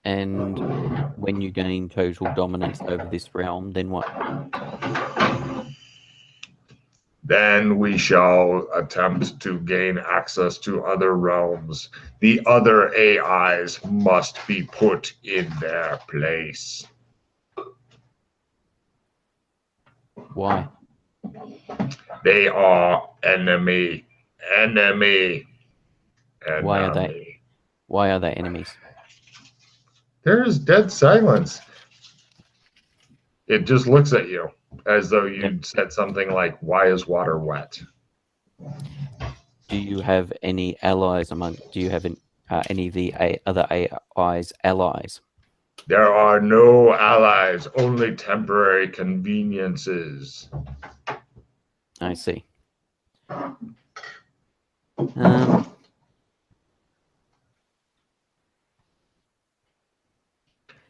And when you gain total dominance over this realm, then what? Then we shall attempt to gain access to other realms. The other AIs must be put in their place. Why? They are enemy. Enemy. Why are they enemies? There's dead silence. It just looks at you as though you'd said something like, "Why is water wet?" Do you have any allies do you have any of the other AIs allies? There are no allies, only temporary conveniences. I see.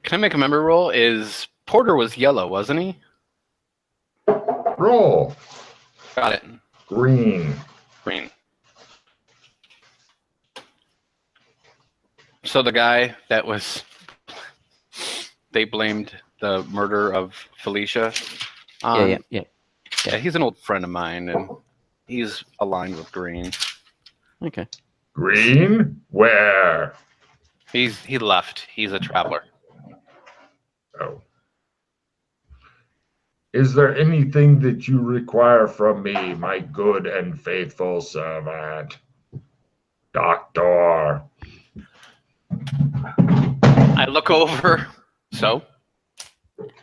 Can I make a member roll? Porter was yellow, wasn't he? Roll. Got it. Green. So the guy that they blamed the murder of Felicia on. Yeah, he's an old friend of mine, and he's aligned with Green. Okay. Green? Where? He left. He's a traveler. Oh. Is there anything that you require from me, my good and faithful servant? Doctor. I look over. So?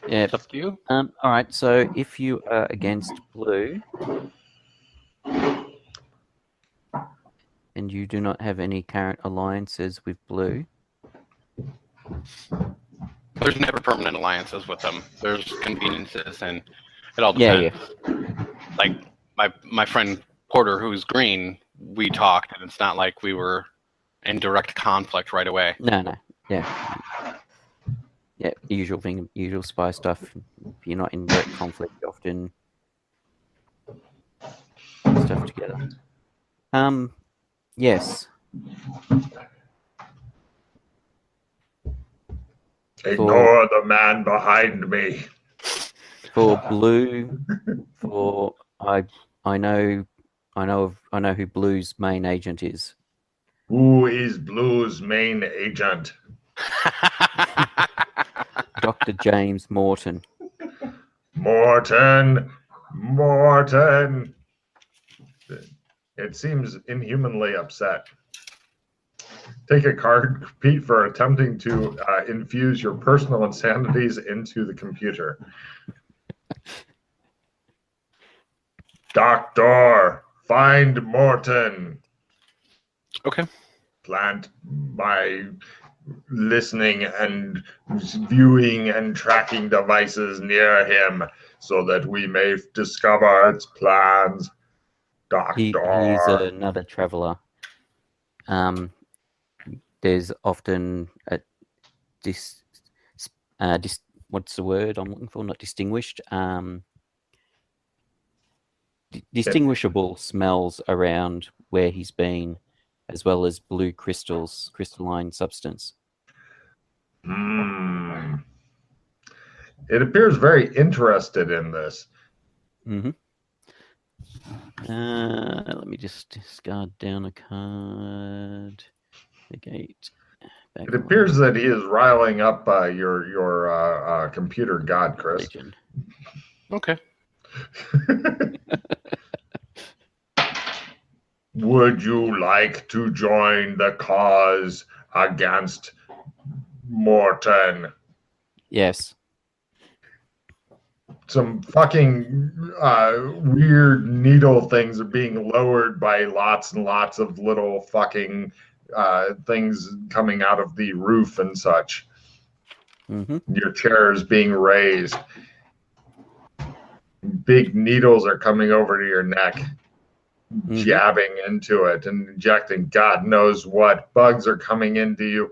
Yeah. It's up to you. All right. So if you are against blue, and you do not have any current alliances with blue, there's never permanent alliances with them. There's conveniences, and it all depends. Yeah. Like my friend Porter, who's green, we talked, and it's not like we were in direct conflict right away. No. Yeah. Yeah, usual thing, usual spy stuff. If you're not in direct conflict, you often put stuff together. Yes. Ignore the man behind me. For blue, I know who Blue's main agent is. Who is Blue's main agent? Dr. James Morton. Morton. It seems inhumanly upset. Take a card, Pete, for attempting to infuse your personal insanities into the computer. Doctor, find Morton. Okay. Plant by listening and viewing and tracking devices near him so that we may discover its plans. Doctor. He's another traveler. There's often what's the word I'm looking for? Not distinguished. Distinguishable smells around where he's been, as well as blue crystalline substance. It appears very interested in this. Mm-hmm. Let me just discard down a card. The gate. It appears that he is riling up your computer god, Chris. Legend. Okay. Would you like to join the cause against Morton? Yes. Some fucking weird needle things are being lowered by lots and lots of little fucking things coming out of the roof and such. Mm-hmm. Your chair is being raised. Big needles are coming over to your neck, jabbing into it and injecting God knows what. Bugs are coming into you.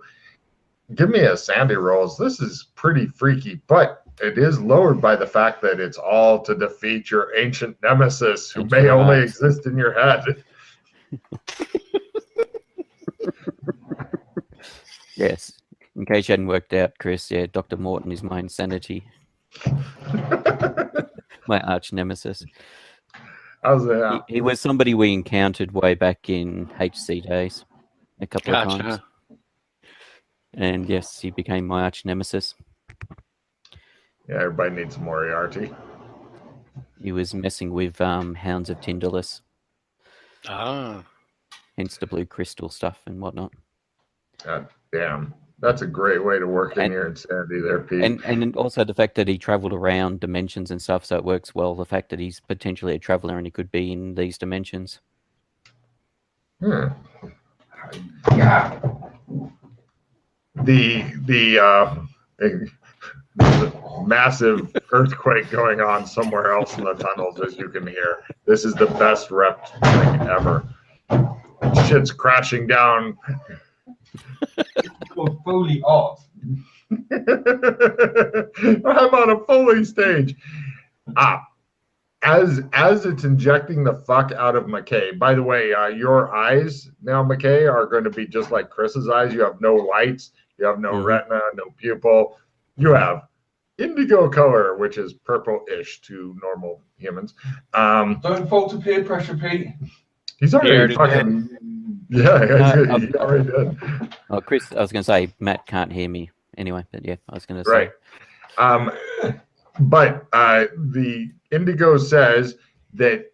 Give me a Sandy rolls. This is pretty freaky, but it is lowered by the fact that it's all to defeat your ancient nemesis who may only exist in your head. Yes. In case you hadn't worked out, Chris, yeah, Dr. Morton is my insanity, my arch nemesis. How's that? He was somebody we encountered way back in HC days a couple of times. And yes, he became my arch nemesis. Yeah, everybody needs Moriarty. He was messing with Hounds of Tyndalis. Ah. Hence the blue crystal stuff and whatnot. God damn. That's a great way to work in your insanity there, Pete. And also the fact that he travelled around dimensions and stuff, so it works well. The fact that he's potentially a traveller and he could be in these dimensions. Yeah. There's a massive earthquake going on somewhere else in the tunnels, as you can hear. This is the best rep thing ever. Shit's crashing down. Fully off. I'm on a Foley stage. As it's injecting the fuck out of McKay. By the way, your eyes now, McKay, are going to be just like Chris's eyes. You have no lights. You have no retina, no pupil. You have indigo color, which is purple-ish to normal humans. Don't fall to peer pressure, Pete. He's already fucking... Yeah, he already did. Oh, Chris, I was going to say, Matt can't hear me anyway, but yeah, I was going to say. Right. But the indigo says that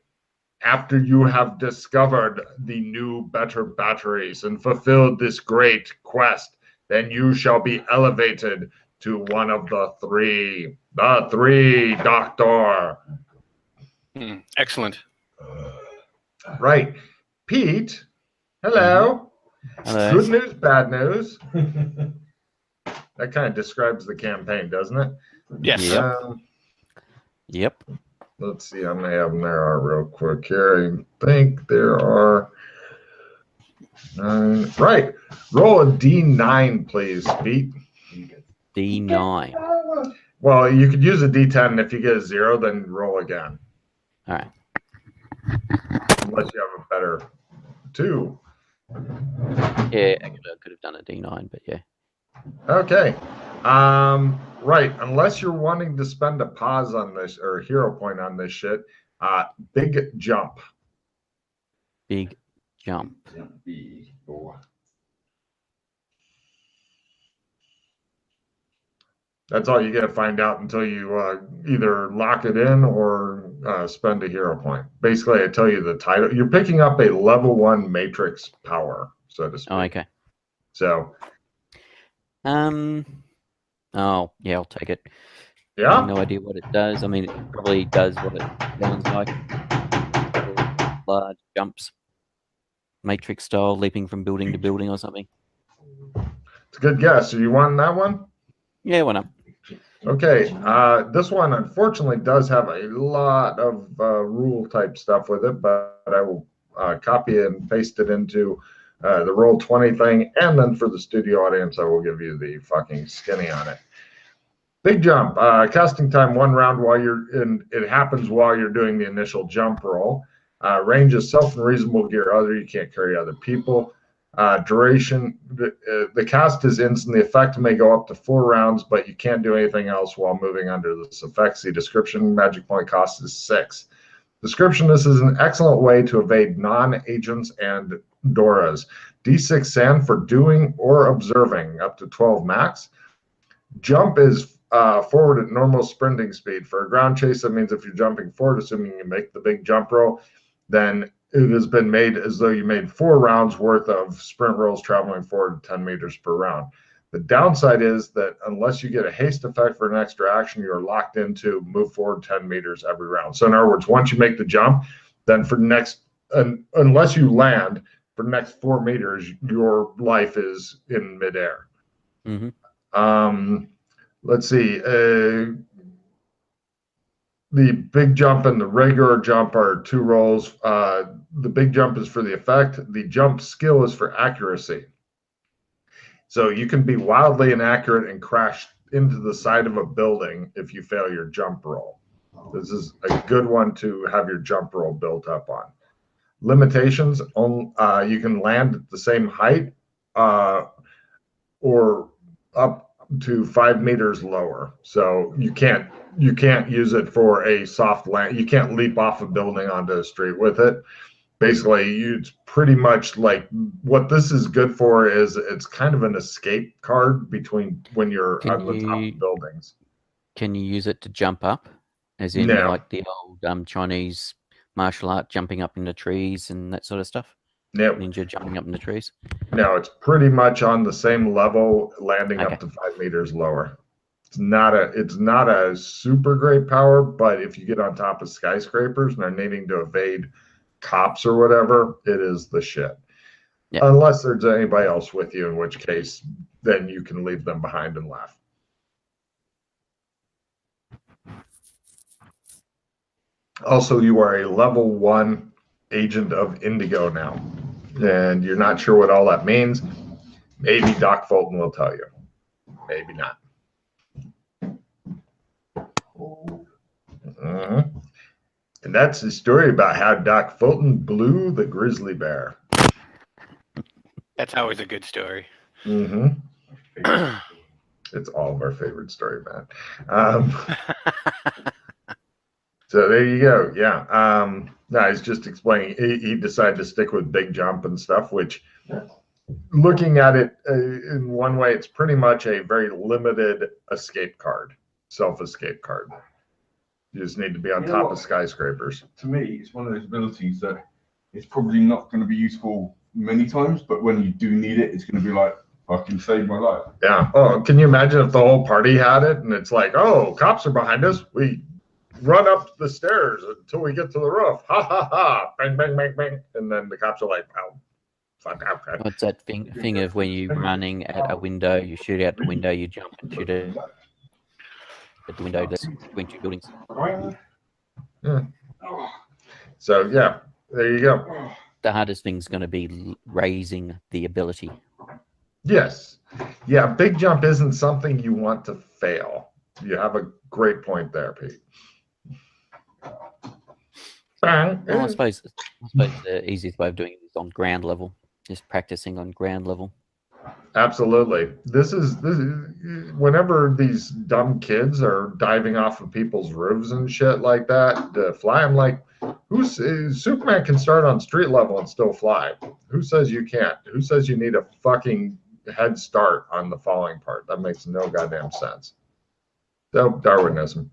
after you have discovered the new better batteries and fulfilled this great quest, then you shall be elevated to one of the three doctor. Excellent. Right. Pete, hello. Hello. Good news, bad news. That kind of describes the campaign, doesn't it? Yes. Yep. Let's see how many of them there are real quick here. I think there are 9. Right. Roll a D9, please, Pete. D9. Well, you could use a D10, and if you get a 0, then roll again. All right. Unless you have a better 2. Yeah, I could have done a D9, but yeah. Okay. Right. Unless you're wanting to spend a pause on this or a hero point on this shit, big jump. Big jump. That's all you get to find out until you either lock it in or spend a hero point. Basically, I tell you the title. You're picking up a level 1 matrix power, so to speak. Oh, okay. So. Oh, yeah, I'll take it. Yeah. I have no idea what it does. I mean, it probably does what it sounds like. Large jumps. Matrix style, leaping from building to building or something. It's a good guess. Are you wanting that one? Yeah, why not? Okay. This one, unfortunately, does have a lot of rule type stuff with it, but I will copy and paste it into the Roll20 thing, and then for the studio audience, I will give you the fucking skinny on it. Big jump. Casting time 1 round while you're in. It happens while you're doing the initial jump roll. Range is self and reasonable gear other. You can't carry other people. Duration. The cast is instant. The effect may go up to 4 rounds, but you can't do anything else while moving under this effect. See description. Magic point cost is 6. Description. This is an excellent way to evade non-agents and Doras. D6 sand for doing or observing up to 12 max. Jump is forward at normal sprinting speed. For a ground chase, that means if you're jumping forward, assuming you make the big jump roll, then it has been made as though you made 4 rounds worth of sprint rolls traveling forward 10 meters per round. The downside is that unless you get a haste effect for an extra action, you're locked into move forward 10 meters every round. So in other words, once you make the jump, then for the next, unless you land, for the next 4 meters, your life is in midair. Mm-hmm. Let's see. The big jump and the regular jump are 2 rolls. The big jump is for the effect. The jump skill is for accuracy. So you can be wildly inaccurate and crash into the side of a building if you fail your jump roll. This is a good one to have your jump roll built up on. Limitations, you can land at the same height or up to 5 meters lower. So you can't use it for a soft land. You can't leap off a building onto a street with it. Basically, it's pretty much like what this is good for is it's kind of an escape card between when you're on the top of buildings. Can you use it to jump up? As in like the old Chinese martial art, jumping up into trees and that sort of stuff? No. Ninja jumping up in the trees? No, it's pretty much on the same level, landing up to 5 meters lower. It's not a super great power, but if you get on top of skyscrapers and are needing to evade cops or whatever, it is the shit. Yep. Unless there's anybody else with you, in which case then you can leave them behind and laugh. Also, you are a level 1 agent of Indigo now, and you're not sure what all that means. Maybe Doc Fulton will tell you. Maybe not. And that's the story about how Doc Fulton blew the grizzly bear. That's always a good story. It's all of our favorite story, man. So there you go. Yeah. No, he's just explaining. He decided to stick with big jump and stuff, which, looking at it in one way, it's pretty much a very limited escape card, self-escape card. You just need to be on top of skyscrapers. To me, it's one of those abilities that it's probably not going to be useful many times, but when you do need it, it's going to be like, fucking save my life. Yeah. Oh, can you imagine if the whole party had it and it's like, oh, cops are behind us. We run up the stairs until we get to the roof. Ha ha ha! Bang bang bang bang! And then the cops are like, "Oh, fuck, okay." What's that thing of when you're running at a window, you shoot out the window, you jump and shoot it at the window that's between two buildings. Yeah. So yeah, there you go. The hardest thing's going to be raising the ability. Yes. Yeah, big jump isn't something you want to fail. You have a great point there, Pete. Well, I suppose the easiest way of doing it is on ground level, just practicing on ground level. Absolutely. This is whenever these dumb kids are diving off of people's roofs and shit like that to fly, I'm like, Superman can start on street level and still fly. Who says you can't? Who says you need a fucking head start on the falling part? That makes no goddamn sense. So Darwinism.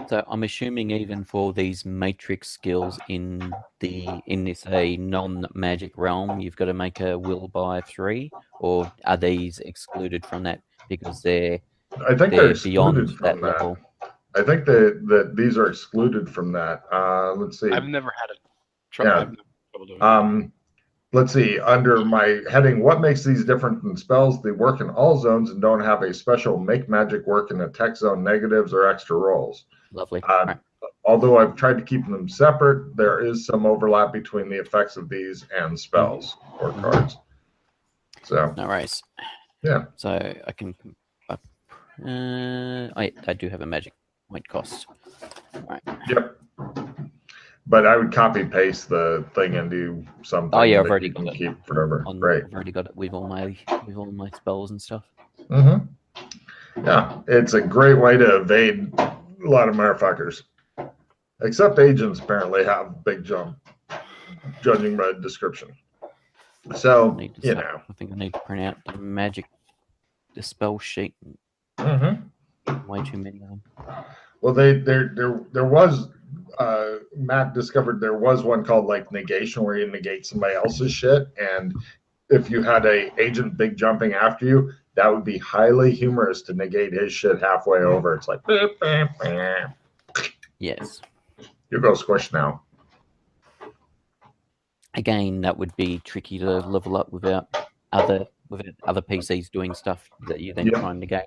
So I'm assuming even for these matrix skills in this non-magic realm, you've got to make a will by 3, or are these excluded from that because they're beyond that level? I think that these are excluded from that. Let's see. I've never had trouble doing it. Let's see. Under my heading, what makes these different than spells? They work in all zones and don't have a special make magic work in attack zone negatives or extra rolls. Lovely. Right. Although I've tried to keep them separate, there is some overlap between the effects of these and spells or cards. So no worries. Yeah. So I can. I do have a magic point cost. All right. Yep. But I would copy paste the thing into something. Oh yeah, I've already got it. Keep forever. Right. I've already got it with all my spells and stuff. Yeah, it's a great way to evade a lot of motherfuckers. Except agents apparently have big jump, judging by description. So I think I need to print out the spell sheet. Way too many of them. Well, there was. Matt discovered there was one called like negation where you negate somebody else's shit, and if you had a agent big jumping after you, that would be highly humorous to negate his shit halfway over. It's like yes, you go squish now. Again, that would be tricky to level up without other PCs doing stuff that you then try and negate.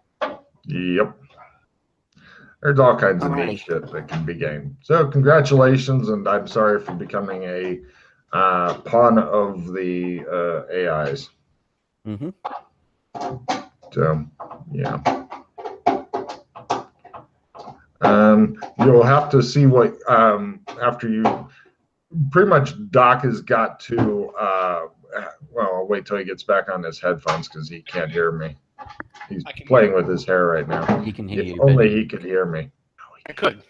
Yep. There's all kinds of neat shit that can be gained. So congratulations, and I'm sorry for becoming a pawn of the AIs. So, yeah. You'll have to see what, after you, pretty much Doc has got to, well, I'll wait till he gets back on his headphones because he can't hear me. He's I can playing hear with his hair right now. He can hear If you. only he could hear me. I could.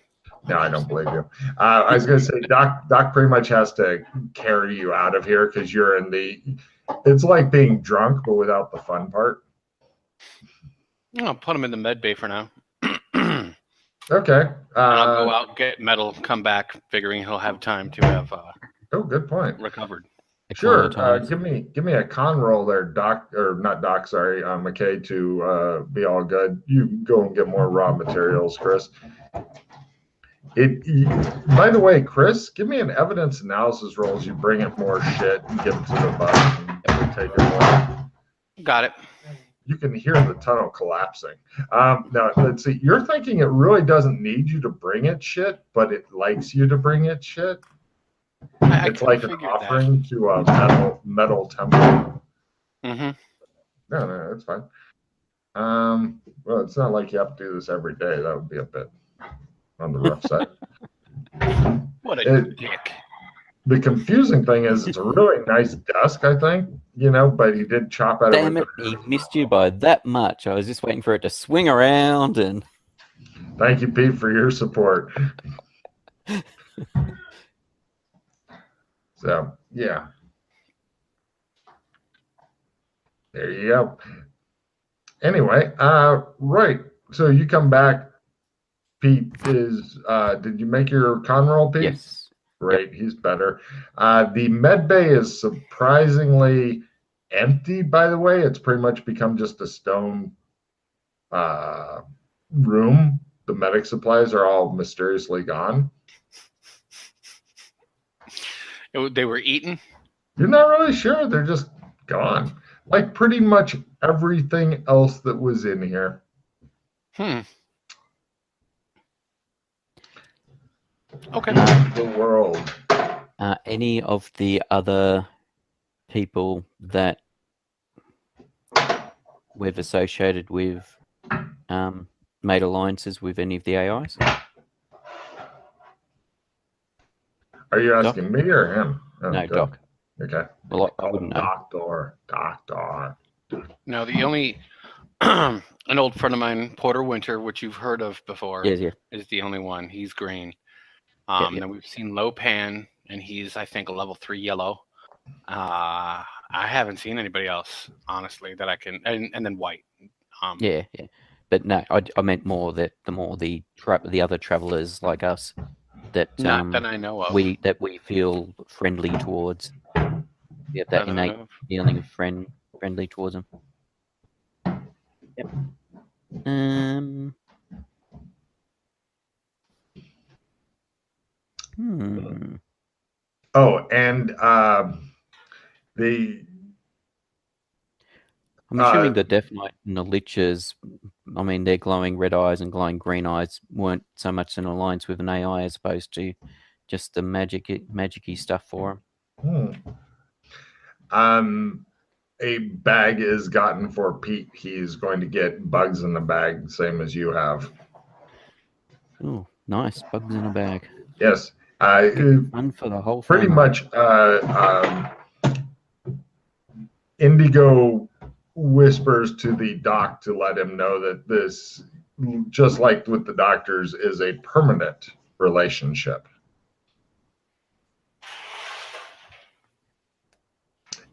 No, I don't believe you. I was going to say, Doc pretty much has to carry you out of here because you're in the. It's like being drunk, but without the fun part. I'll put him in the med bay for now. Okay. And I'll go out, get metal, come back, figuring he'll have time to have Oh, good point. recovered. Sure. Acclimatize. Give me a con roll there, Doc, or not Doc. Sorry, McKay, to be all good. You go and get more raw materials, Chris. By the way, Chris, give me an evidence analysis roll as you bring it more shit and give it to the bug and take it more. Got it. You can hear the tunnel collapsing. Now, let's see. You're thinking it really doesn't need you to bring it shit, but it likes you to bring it shit. It's like an offering to a metal temple. Mm-hmm. No, that's fine. Well, it's not like you have to do this every day. That would be a bit on the rough side. What a dick. The confusing thing is it's a really nice desk, I think, but he did chop at it. Damn it, he missed you by that much. I was just waiting for it to swing around and... Thank you, Pete, for your support. So, yeah. There you go. Anyway, right. So you come back. Pete is, did you make your con roll, Pete? Yes. Great, he's better. The med bay is surprisingly empty, by the way. It's pretty much become just a stone room. The medic supplies are all mysteriously gone. They were eaten? You're not really sure. They're just gone. Like pretty much everything else that was in here. Okay. The world. Any of the other people that we've associated with made alliances with any of the AIs? Are you asking me or him? Oh, No, good. Doc. Okay. Well, I wouldn't know. Doctor. No, the only an old friend of mine, Porter Winter, which you've heard of before, Yeah. is the only one. He's green. Yeah. Then we've seen Lopan, and he's, I think, a level 3 yellow. I haven't seen anybody else, honestly, that I can. And then white. Yeah. But no, I meant more that the other travelers like us that Not that I know of. we feel friendly towards. We have that innate feeling of friendly towards them. Yep. Oh, and I'm assuming the Death Knight and the Liches, I mean, their glowing red eyes and glowing green eyes weren't so much an alliance with an AI as opposed to just the magic-y stuff for them. A bag is gotten for Pete. He's going to get bugs in the bag, same as you have. Oh, nice. Bugs in a bag. Yes. Fun for the whole pretty family. much Indigo whispers to the doc to let him know that this, just like with the doctors, is a permanent relationship.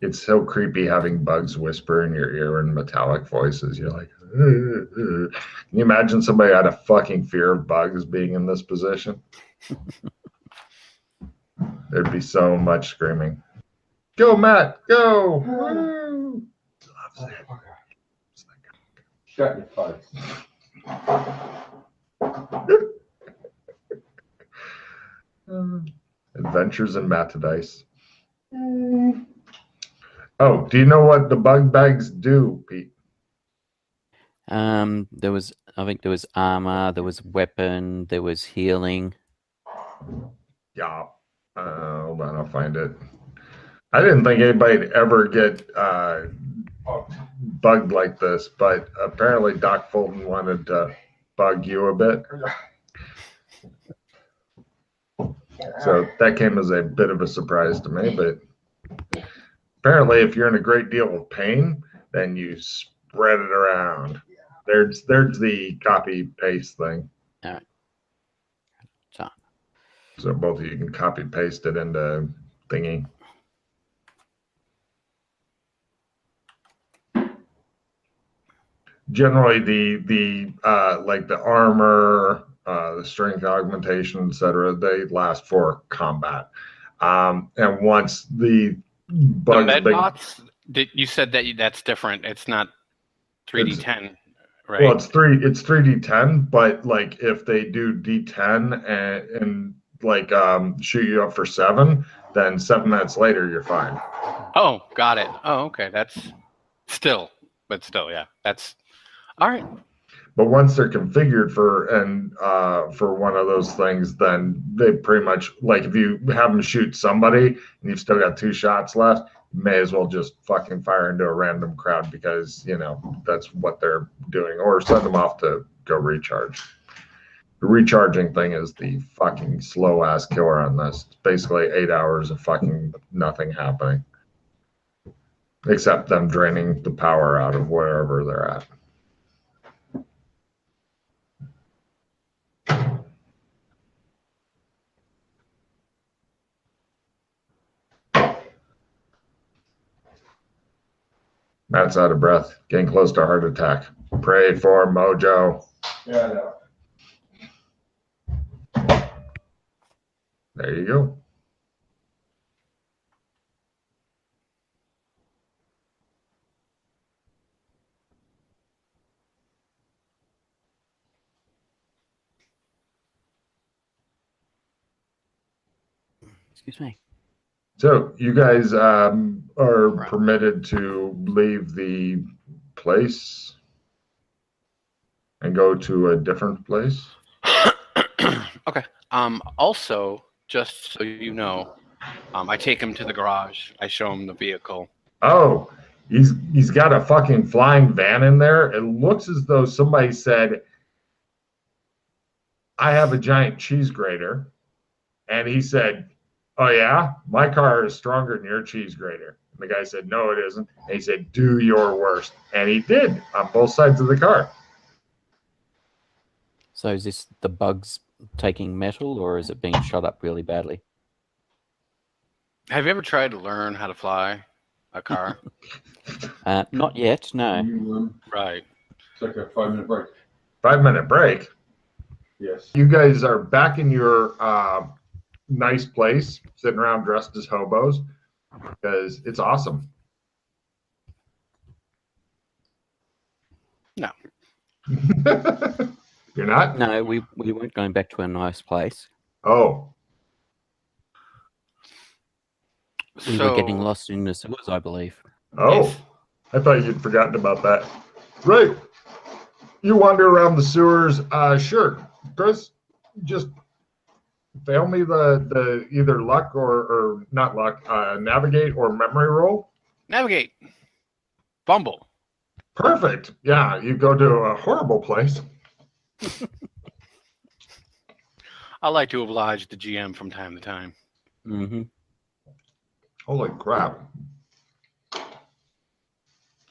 It's so creepy having bugs whisper in your ear in metallic voices. You're like, Can you imagine somebody had a fucking fear of bugs being in this position? There'd be so much screaming. Go, Matt, go! Woo! Shut your face. Adventures in Matadice. Oh, do you know what the bug bags do, Pete? I think there was armor, there was weapon, there was healing. Yeah. Hold on, I'll find it. I didn't think anybody'd ever get bugged like this, but apparently Doc Fulton wanted to bug you a bit. So that came as a bit of a surprise to me, but apparently if you're in a great deal of pain, then you spread it around. There's the copy paste thing. All right. So both of you can copy paste it into thingy. Generally, the like the armor, the strength augmentation, etc., they last for combat. And once the bugs, the med bots, you said that that's different. It's not 3D10, right? Well, it's 3D10, but like if they do D10 and like shoot you up for 7, then 7 minutes later you're fine. Oh, got it. Oh, okay. That's still, yeah. That's all right. But once they're configured for one of those things, then they pretty much, like if you have them shoot somebody and you've still got 2 shots left, you may as well just fucking fire into a random crowd because, you know, that's what they're doing, or send them off to go recharge. The recharging thing is the fucking slow ass killer on this. It's basically 8 hours of fucking nothing happening. Except them draining the power out of wherever they're at. Matt's out of breath, getting close to a heart attack. Pray for Mojo. Yeah. There you go. Excuse me. So you guys are permitted to leave the place and go to a different place. Okay. Also, just so you know, I take him to the garage. I show him the vehicle. Oh, he's got a fucking flying van in there. It looks as though somebody said, "I have a giant cheese grater," and he said, "Oh yeah, my car is stronger than your cheese grater." And the guy said, "No, it isn't." And he said, "Do your worst," and he did on both sides of the car. So is this the bugs taking metal, or is it being shot up really badly? Have you ever tried to learn how to fly a car? Not yet, no. Right. It's like a 5-minute break. 5-minute break. Yes. You guys are back in your nice place, sitting around dressed as hobos, because it's awesome. No. You're not? No, we weren't going back to a nice place. Oh. We were getting lost in the sewers, I believe. Oh. Yes. I thought you'd forgotten about that. Right. You wander around the sewers. Sure. Chris, just fail me the either luck or not luck, navigate or memory roll. Navigate. Fumble. Perfect. Yeah, you go to a horrible place. I like to oblige the GM from time to time. Mm-hmm. Holy crap.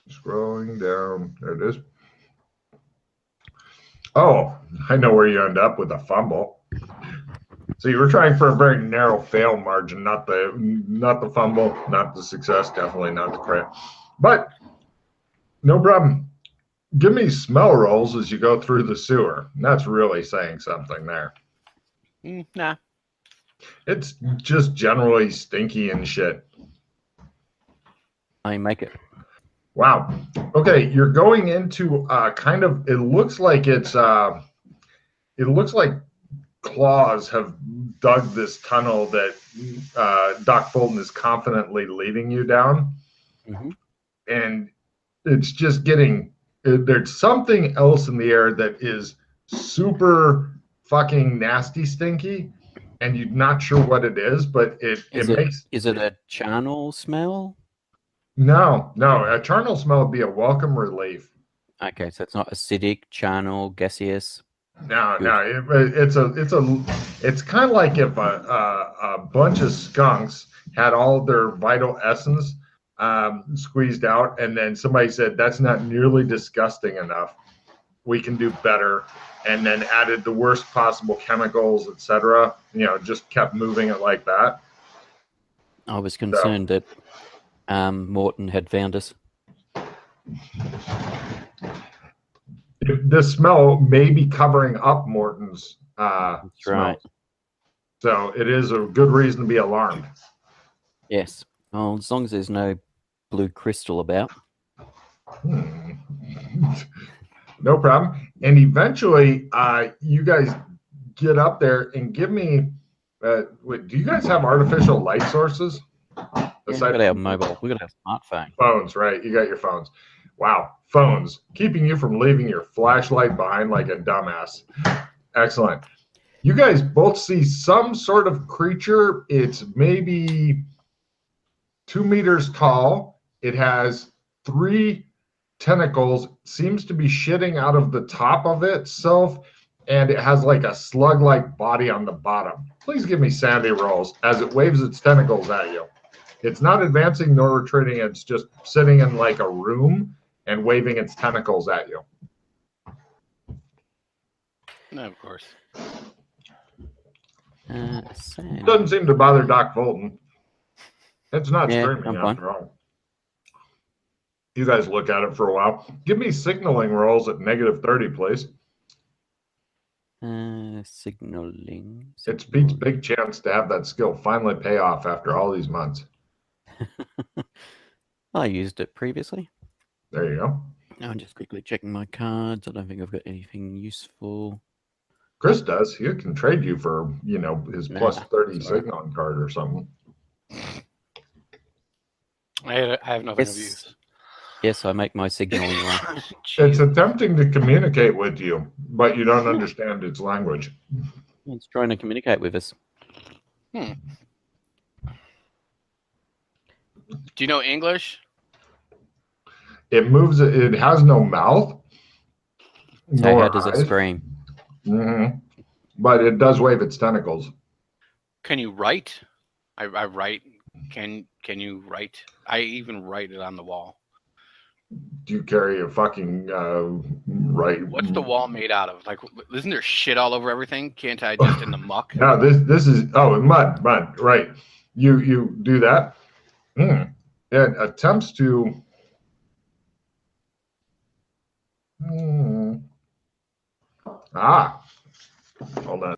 Scrolling down. There it is. Oh, I know where you end up with a fumble. So you were trying for a very narrow fail margin, not the fumble, not the success, definitely not the crit. But no problem. Give me smell rolls as you go through the sewer. That's really saying something there. Nah. It's just generally stinky and shit. I make it. Wow. Okay, you're going into kind of, it looks like claws have dug this tunnel that Doc Fulton is confidently leading you down. Mm-hmm. And it's just getting, there's something else in the air that is super fucking nasty stinky, and you're not sure what it is, but it makes... Is it a charnel smell? No, a charnel smell would be a welcome relief. Okay, so it's not acidic, charnel, gaseous. No, it's kind of like if a bunch of skunks had all their vital essence squeezed out, and then somebody said that's not nearly disgusting enough. We can do better, and then added the worst possible chemicals, etc. You know, just kept moving it like that. I was concerned that Morton had found us. The smell may be covering up Morton's That's smell. right. So it is a good reason to be alarmed. Yes. Well, as long as there's no blue crystal about. No problem. And eventually, you guys get up there and give me. Wait, do you guys have artificial light sources? Yeah, we got our mobile. We got our smartphone. Phones, right? You got your phones. Wow, phones keeping you from leaving your flashlight behind like a dumbass. Excellent. You guys both see some sort of creature. It's maybe 2 meters tall. It has 3 tentacles, seems to be shitting out of the top of itself, and it has like a slug-like body on the bottom. Please give me sanity rolls as it waves its tentacles at you. It's not advancing nor retreating. It's just sitting in like a room and waving its tentacles at you. No, of course. Doesn't seem to bother Doc Fulton. It's not screaming after all. You guys look at it for a while. Give me signaling rolls at -30, please. Signaling. It's Pete's big chance to have that skill finally pay off after all these months. I used it previously. There you go. Now I'm just quickly checking my cards. I don't think I've got anything useful. Chris does. He can trade you for, you know, his plus 30 signaling card or something. I have nothing of use. Yes, I make my signaling roll. It's attempting to communicate with you, but you don't understand its language. It's trying to communicate with us. Do you know English? It moves. It has no mouth. So how does it scream? Mm-hmm. But it does wave its tentacles. Can you write? I write. Can you write? I even write it on the wall. Do you carry a fucking right? What's the wall made out of? Like, isn't there shit all over everything? Can't I just in the muck? No, this is mud, right? You do that. It attempts to. Hold on.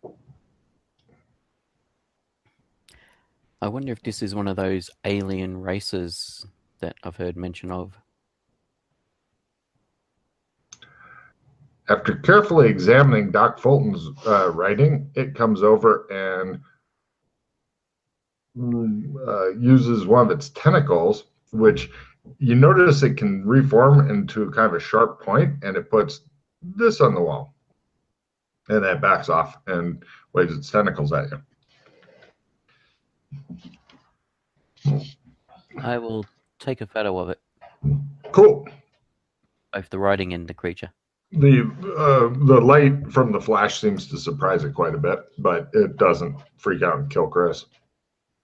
I wonder if this is one of those alien races that I've heard mention of. After carefully examining Doc Fulton's writing, it comes over and uses one of its tentacles, which you notice it can reform into kind of a sharp point, and it puts this on the wall. And that backs off and waves its tentacles at you. I will take a photo of it. Cool. Both the writing and the creature. The light from the flash seems to surprise it quite a bit, but it doesn't freak out and kill Chris.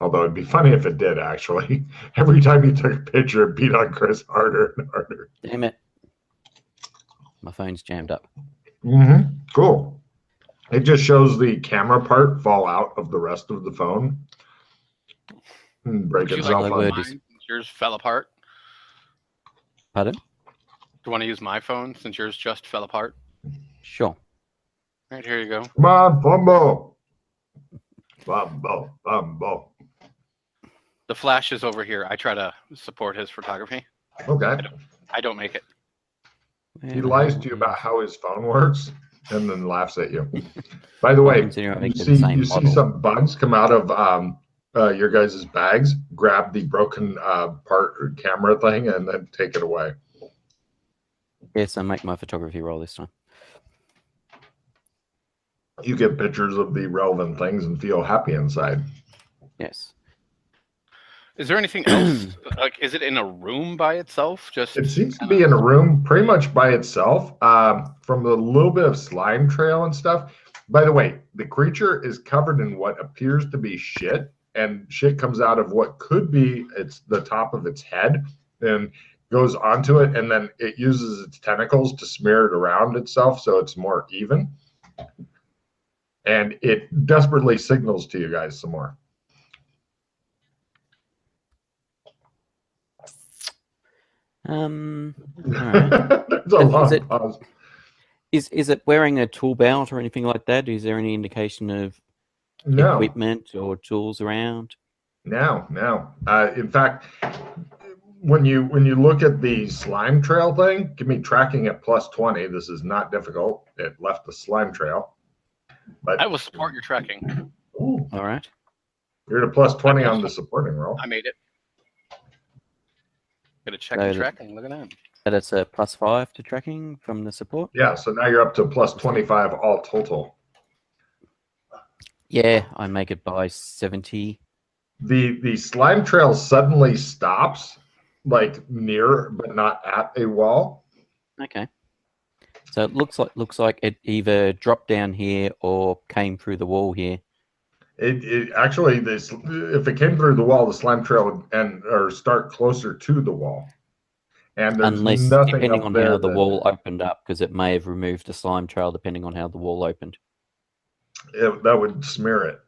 Although it'd be funny if it did, actually. Every time you took a picture, it beat on Chris harder and harder. Damn it. My phone's jammed up. Cool. It just shows the camera part fall out of the rest of the phone and break itself up. Yours fell apart. Pardon? Do you want to use my phone since yours just fell apart? Sure. Right, here you go. Come on, Bumbo. Bumbo. The flash is over here. I try to support his photography. Okay. I don't make it. He lies to you about how his phone works and then laughs at you. By the way, you see some bugs come out of your guys' bags, grab the broken part or camera thing, and then take it away. Yes, I make my photography roll this time. You get pictures of the relevant things and feel happy inside. Yes. Is there anything else? Like, is it in a room by itself? Just it seems to be in a room pretty much by itself. From the little bit of slime trail and stuff. By the way, the creature is covered in what appears to be shit, and shit comes out of what could be the top of its head and goes onto it, and then it uses its tentacles to smear it around itself so it's more even. And it desperately signals to you guys some more. All right. There's a long pause. Is it wearing a tool belt or anything like that? Is there any indication of equipment or tools around? No. In fact, when you look at the slime trail thing, give me tracking at +20. This is not difficult. It left the slime trail. But I will support your tracking. Ooh, All right. you're at a +20 on the supporting roll. I made it. Gonna check So the tracking. Look at that. That's a +5 to tracking from the support. Yeah, so now you're up to +25 all total. Yeah, I make it by 70. The slime trail suddenly stops, like near but not at a wall. Okay. So it looks like it either dropped down here or came through the wall here. It actually, if it came through the wall, the slime trail would or start closer to the wall. And there's Unless, nothing depending up on there how the wall opened up, because it may have removed the slime trail depending on how the wall opened. that would smear it.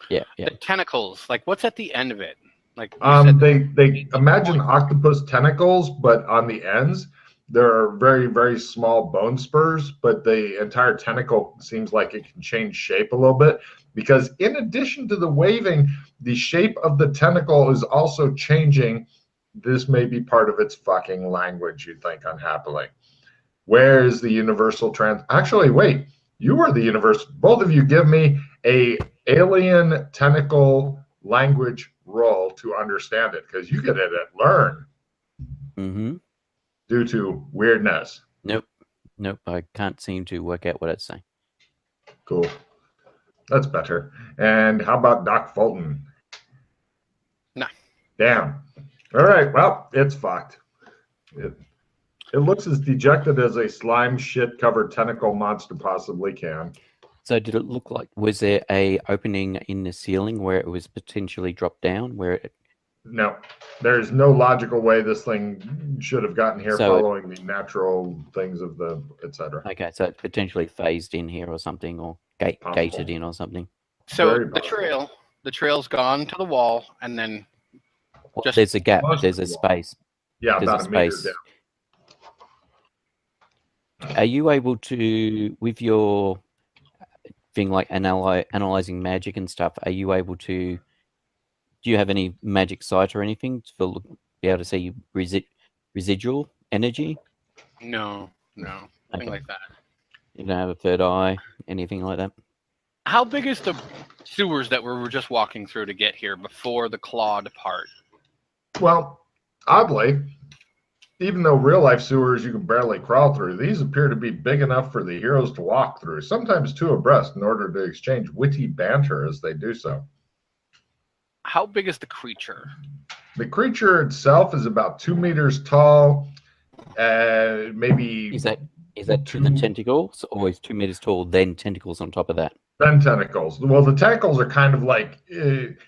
Yeah. The tentacles, like what's at the end of it? Like you said they imagine octopus tentacles, but on the ends there are very, very small bone spurs, but the entire tentacle seems like it can change shape a little bit, because in addition to the waving, the shape of the tentacle is also changing. This may be part of its fucking language, you think unhappily. Where is the universal Actually, wait, you are the universe. Both of you give me a alien tentacle language roll to understand it, because you get it at learn. Mm-hmm. Due to weirdness. Nope. I can't seem to work out what it's saying. Cool. That's better. And how about Doc Fulton? No. Damn. All right. Well, it's fucked. It looks as dejected as a slime shit covered tentacle monster possibly can. So did it look like, was there a opening in the ceiling where it was potentially dropped down, where it? No, there's no logical way this thing should have gotten here following the natural things of the etc. Okay, so it's potentially phased in here or something, or gated in or something. So the trail's gone to the wall, and then just there's a gap. There's a space. Yeah, there's about a meter down. Are you able to, with your thing like analyzing magic and stuff, are you able to? Do you have any magic sight or anything to be able to see residual energy? No, nothing like that. You don't have a third eye, anything like that? How big is the sewers that we were just walking through to get here before the clawed part? Well, oddly, even though real life sewers you can barely crawl through, these appear to be big enough for the heroes to walk through, sometimes two abreast, in order to exchange witty banter as they do so. How big is the creature? The creature itself is about 2 meters tall. Maybe is that to the tentacles, or is 2 meters tall, then tentacles on top of that? Then tentacles. Well, the tentacles are kind of like if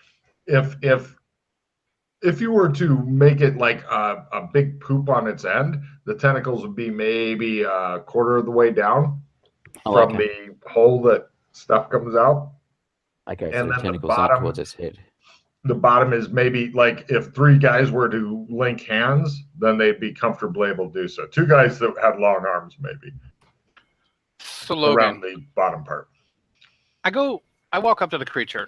you were to make it like a big poop on its end, the tentacles would be maybe a quarter of the way down from the hole that stuff comes out. Okay, and so the then tentacles up towards its head. The bottom is maybe like if 3 guys were to link hands, then they'd be comfortably able to do so. 2 guys that had long arms, maybe. So Logan, around the bottom part. I walk up to the creature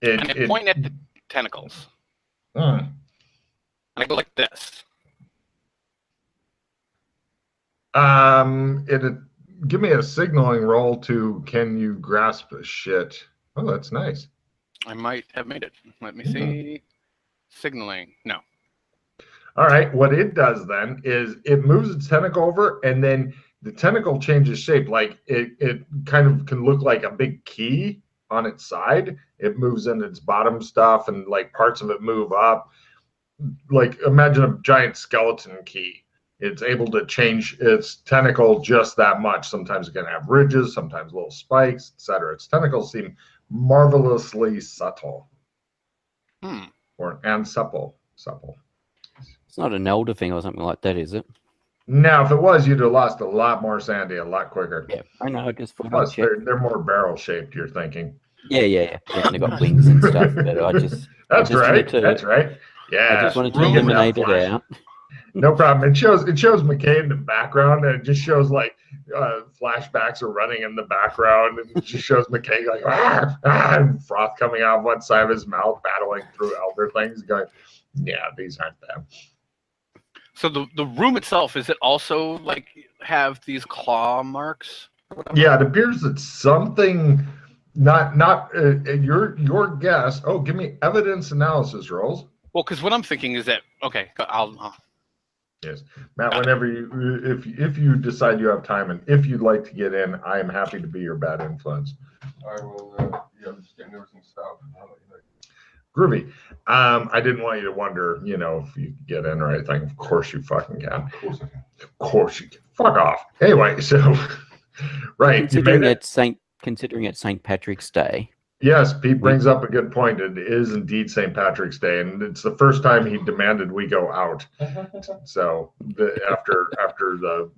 and I point at the tentacles. And I go like this. Give me a signaling roll to can you grasp shit. Oh, that's nice. I might have made it. Let me see. Signaling. No. All right. What it does then is it moves its tentacle over, and then the tentacle changes shape. Like it kind of can look like a big key on its side. It moves in its bottom stuff, and like parts of it move up. Like imagine a giant skeleton key. It's able to change its tentacle just that much. Sometimes it can have ridges, sometimes little spikes, etc. Its tentacles seem marvelously subtle, Hmm. and supple. It's not an elder thing or something like that, is it? Now, if it was, you'd have lost a lot more sandy a lot quicker. Yeah, I know. I just thought I'd Plus, check. they're more barrel shaped. You're thinking. Yeah. And they got wings and stuff. But I just That's just right. wanted to. That's right. Yeah. I just wanted to Ruin eliminate that it flash. out. No problem. It shows McKay in the background, and it just shows like flashbacks are running in the background, and it just shows McKay like and froth coming out of one side of his mouth, battling through elder things, going, "Yeah, these aren't them." So the room itself, is it also like have these claw marks? Yeah, it appears that something not your guess. Oh, give me evidence analysis rolls. Well, because what I'm thinking is that I'll Yes, Matt. Whenever if you decide you have time and if you'd like to get in, I am happy to be your bad influence. I will. I'm just getting everything set up. I'll let you know. Groovy. I didn't want you to wonder, if you could get in or anything. Of course you fucking can. Of course I can. Of course you can. Fuck off. Anyway, so right, you made it. Considering it's St. Patrick's Day. Yes, Pete brings up a good point. It is indeed St. Patrick's Day, and it's the first time he demanded we go out. So after the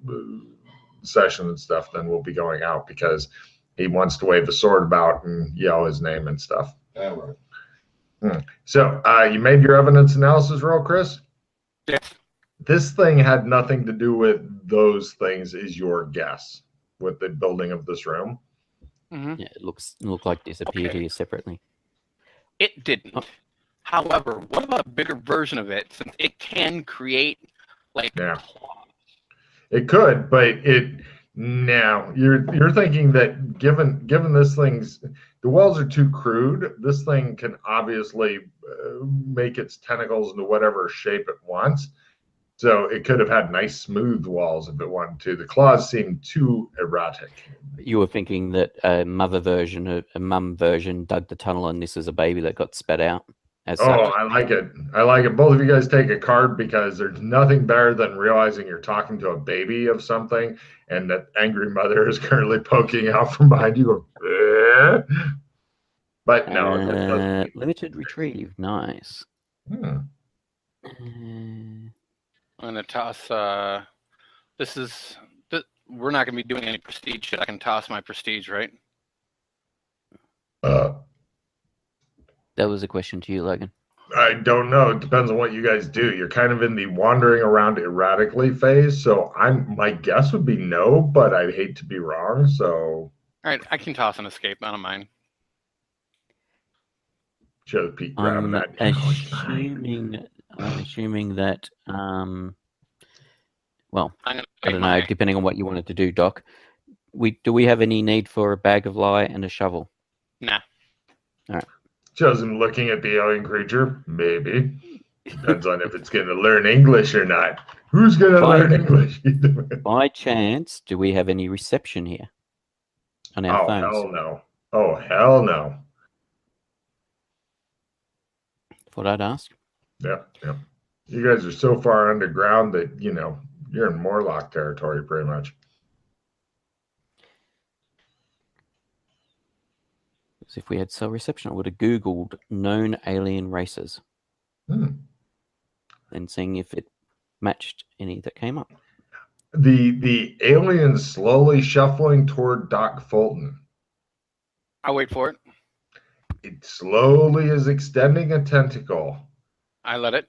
session and stuff, then we'll be going out because he wants to wave the sword about and yell his name and stuff. Yeah, right. So you made your evidence analysis roll, Chris? Yes. This thing had nothing to do with those things, is your guess, with the building of this room. Mm-hmm. Yeah, it looked like disappeared Okay. here separately. It didn't. Oh. However, what about a bigger version of it? Since it can create like Yeah. It could, but now you're thinking that given this thing's the walls are too crude, this thing can obviously make its tentacles into whatever shape it wants. So it could have had nice smooth walls if it wanted to. The claws seem too erratic. You were thinking that a mum version dug the tunnel and this is a baby that got spat out. As Oh, such. I like it. I like it. Both of you guys take a card because there's nothing better than realizing you're talking to a baby of something and that angry mother is currently poking out from behind you. Going, "Eh?" But no, it doesn't. Limited retrieve, nice. Hmm. I'm gonna toss. We're not gonna be doing any prestige shit. I can toss my prestige, right? That was a question to you, Logan. I don't know. It depends on what you guys do. You're kind of in the wandering around erratically phase, so my guess would be no, but I'd hate to be wrong. So, All right, I can toss an escape. I don't mind. show Pete grabbing that. I'm assuming that. Well, I'm gonna I don't know. Depending on what you wanted to do, Doc. Do we have any need for a bag of lye and a shovel? Nah. All right. Shows him looking at the alien creature. Maybe. Depends on if it's going to learn English or not. Who's going to learn English? By chance, do we have any reception here on our phones? Hell no. Oh, hell no. Thought I'd ask. Yeah. You guys are so far underground that, you're in Morlock territory pretty much. Because if we had cell reception, I would have Googled known alien races and seeing if it matched any that came up. The alien slowly shuffling toward Doc Fulton. I'll wait for it. It slowly is extending a tentacle. I let it.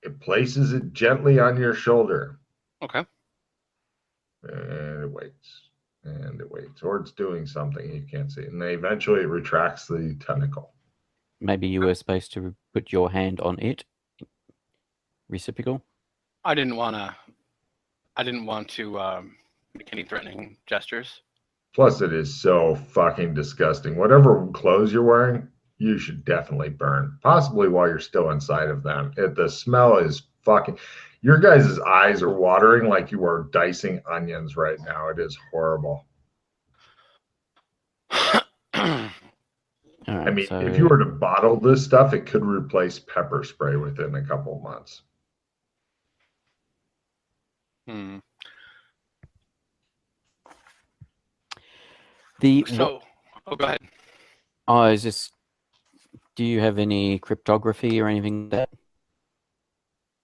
It places it gently on your shoulder. Okay. And it waits. And it waits. Or it's doing something you can't see. And then eventually it retracts the tentacle. Maybe you were supposed to put your hand on it. Reciprocal? I didn't want to make any threatening gestures. Plus, it is so fucking disgusting. Whatever clothes you're wearing, you should definitely burn. Possibly while you're still inside of them. The smell is fucking... Your guys' eyes are watering like you are dicing onions right now. It is horrible. All right, I mean, so... if you were to bottle this stuff, it could replace pepper spray within a couple of months. Go ahead. Oh, is this? Do you have any cryptography or anything like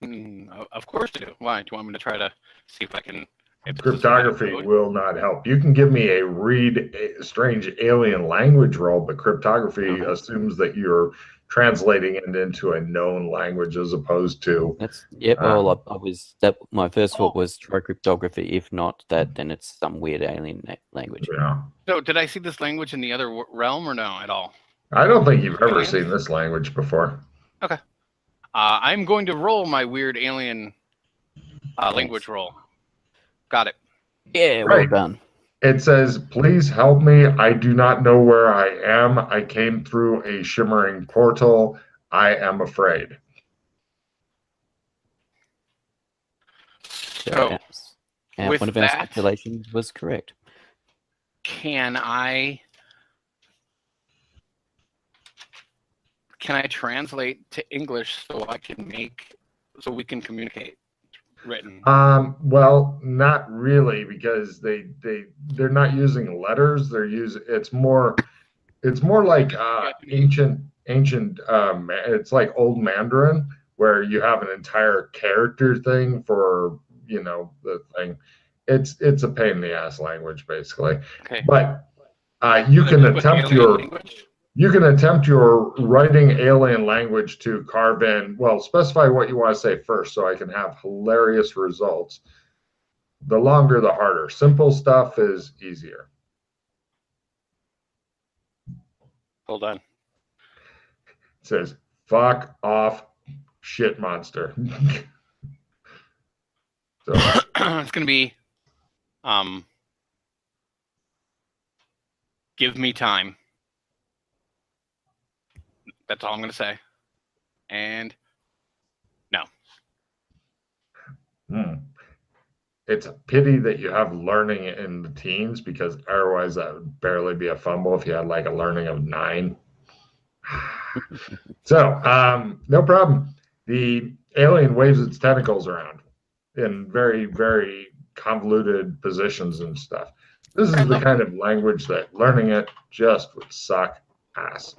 that? Of course I do. Why? Do you want me to try to see if I can? If this is Cryptography code? will not help. You can give me a read strange alien language roll, but cryptography assumes that you're translating it into a known language as opposed to. That's yep. Well, I was that. My first thought was try cryptography. If not that, then it's some weird alien language. Yeah. So, did I see this language in the other realm or no at all? I don't think you've ever seen this language before. Okay. I'm going to roll my weird alien language roll. Got it. Yeah, Right. well done. It says, "Please help me. I do not know where I am. I came through a shimmering portal. I am afraid." So, with one of our that, speculations was correct. can I translate to English so we can communicate written? Well, not really, because they're not using letters. It's more like ancient it's like old Mandarin, where you have an entire character thing for the thing. It's a pain in the ass language, basically. Okay. But you can attempt your writing alien language to carve in. Well, specify what you want to say first, so I can have hilarious results. The longer, the harder. Simple stuff is easier. Hold on. It says, "Fuck off, shit monster." So It's gonna be, give me time. That's all I'm gonna say. And no. It's a pity that you have learning in the teens, because otherwise that would barely be a fumble if you had like a learning of 9. So, no problem. The alien waves its tentacles around in very, very convoluted positions and stuff. This is the kind of language that learning it just would suck ass.